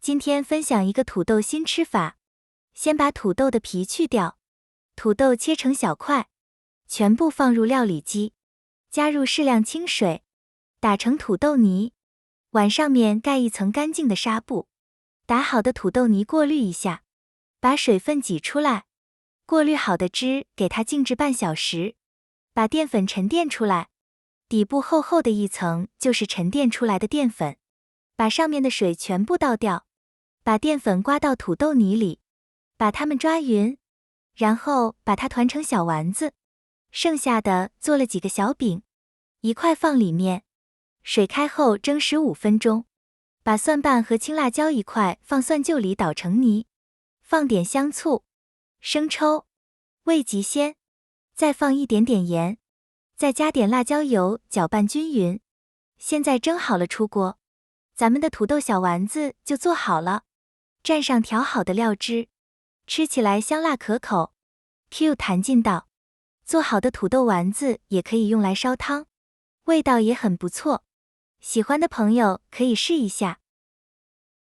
今天分享一个土豆新吃法。先把土豆的皮去掉，土豆切成小块，全部放入料理机，加入适量清水，打成土豆泥，碗上面盖一层干净的纱布，打好的土豆泥过滤一下，把水分挤出来，过滤好的汁给它静置半小时，把淀粉沉淀出来，底部厚厚的一层就是沉淀出来的淀粉，把上面的水全部倒掉，把淀粉刮到土豆泥里，把它们抓匀，然后把它团成小丸子，剩下的做了几个小饼，一块放里面，水开后蒸15分钟，把蒜瓣和青辣椒一块放蒜臼里捣成泥，放点香醋、生抽、味极鲜，再放一点点盐，再加点辣椒油，搅拌均匀。现在蒸好了出锅，咱们的土豆小丸子就做好了，蘸上调好的料汁，吃起来香辣可口 ，Q 弹劲道。做好的土豆丸子也可以用来烧汤，味道也很不错。喜欢的朋友可以试一下。